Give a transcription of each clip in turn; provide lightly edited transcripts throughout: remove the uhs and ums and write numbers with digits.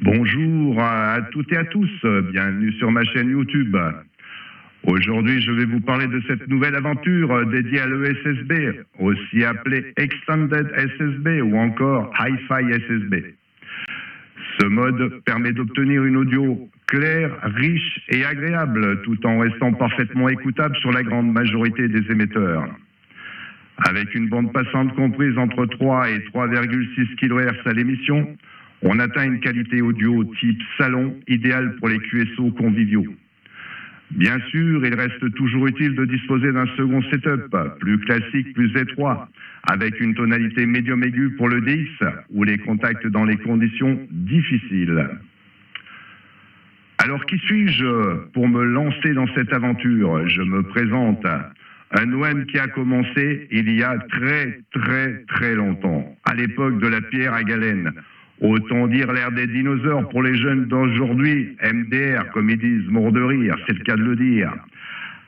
Bonjour à toutes et à tous, bienvenue sur ma chaîne YouTube. Aujourd'hui, je vais vous parler de cette nouvelle aventure dédiée à l'ESSB, aussi appelée Extended SSB ou encore Hi-Fi SSB. Ce mode permet d'obtenir une audio claire, riche et agréable, tout en restant parfaitement écoutable sur la grande majorité des émetteurs. Avec une bande passante comprise entre 3 et 3,6 kHz à l'émission, on atteint une qualité audio type salon, idéale pour les QSO conviviaux. Bien sûr, il reste toujours utile de disposer d'un second setup, plus classique, plus étroit, avec une tonalité médium aiguë pour le DX, ou les contacts dans les conditions difficiles. Alors qui suis-je pour me lancer dans cette aventure? Je me présente. Un OM qui a commencé il y a très longtemps, à l'époque de la pierre à galène. Autant dire l'ère des dinosaures pour les jeunes d'aujourd'hui, MDR, comme ils disent, mort de rire, c'est le cas de le dire.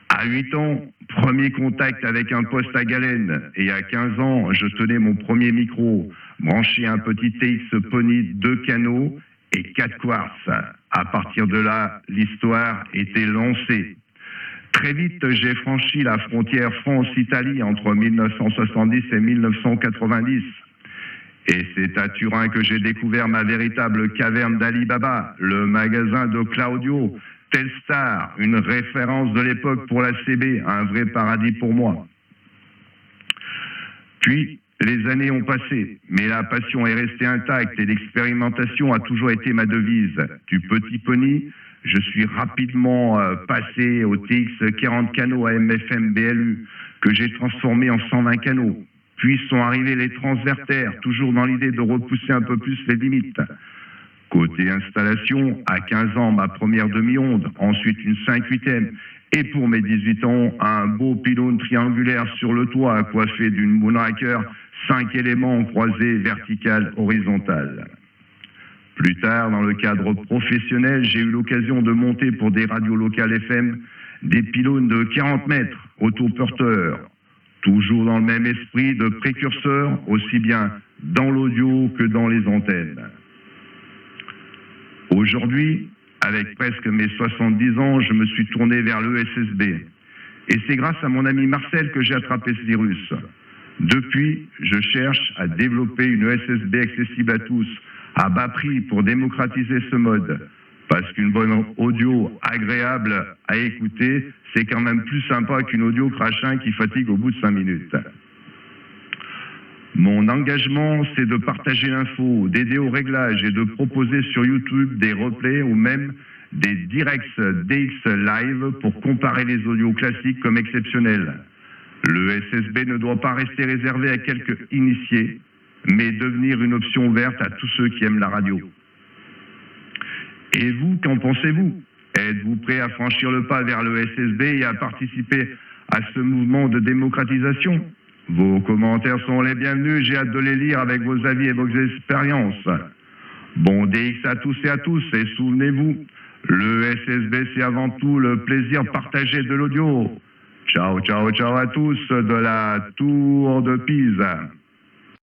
À 8 ans, premier contact avec un poste à galène, et à 15 ans, je tenais mon premier micro, branché à un petit TX Pony 2 canaux et 4 quartz. À partir de là, l'histoire était lancée. Très vite, j'ai franchi la frontière France-Italie entre 1970 et 1990. Et c'est à Turin que j'ai découvert ma véritable caverne d'Ali Baba, le magasin de Claudio, Telstar, une référence de l'époque pour la CB, un vrai paradis pour moi. Puis, les années ont passé, mais la passion est restée intacte et l'expérimentation a toujours été ma devise. Du petit pony, je suis rapidement passé au TX 40 canaux à MFM BLU, que j'ai transformé en 120 canaux. Puis sont arrivés les transvertères, toujours dans l'idée de repousser un peu plus les limites. Côté installation, à 15 ans, ma première demi-onde, ensuite une 5/8e, et pour mes 18 ans, un beau pylône triangulaire sur le toit, coiffé d'une Moonraker, 5 éléments croisés vertical, horizontal. Plus tard, dans le cadre professionnel, j'ai eu l'occasion de monter pour des radios locales FM des pylônes de 40 mètres, autoporteurs, toujours dans le même esprit de précurseur, aussi bien dans l'audio que dans les antennes. Aujourd'hui, avec presque mes 70 ans, je me suis tourné vers l'ESSB. Et c'est grâce à mon ami Marcel que j'ai attrapé ce virus. Depuis, je cherche à développer une ESSB accessible à tous, à bas prix pour démocratiser ce mode. Parce qu'une bonne audio agréable à écouter, c'est quand même plus sympa qu'une audio crachin qui fatigue au bout de 5 minutes. Mon engagement, c'est de partager l'info, d'aider au réglage et de proposer sur YouTube des replays ou même des directs DX live pour comparer les audios classiques comme exceptionnels. Le SSB ne doit pas rester réservé à quelques initiés, mais devenir une option ouverte à tous ceux qui aiment la radio. Et vous, qu'en pensez-vous? Êtes-vous prêt à franchir le pas vers le SSB et à participer à ce mouvement de démocratisation? Vos commentaires sont les bienvenus, j'ai hâte de les lire avec vos avis et vos expériences. Bon DX à tous et souvenez-vous, le SSB c'est avant tout le plaisir partagé de l'audio. Ciao à tous de la Tour de Pise.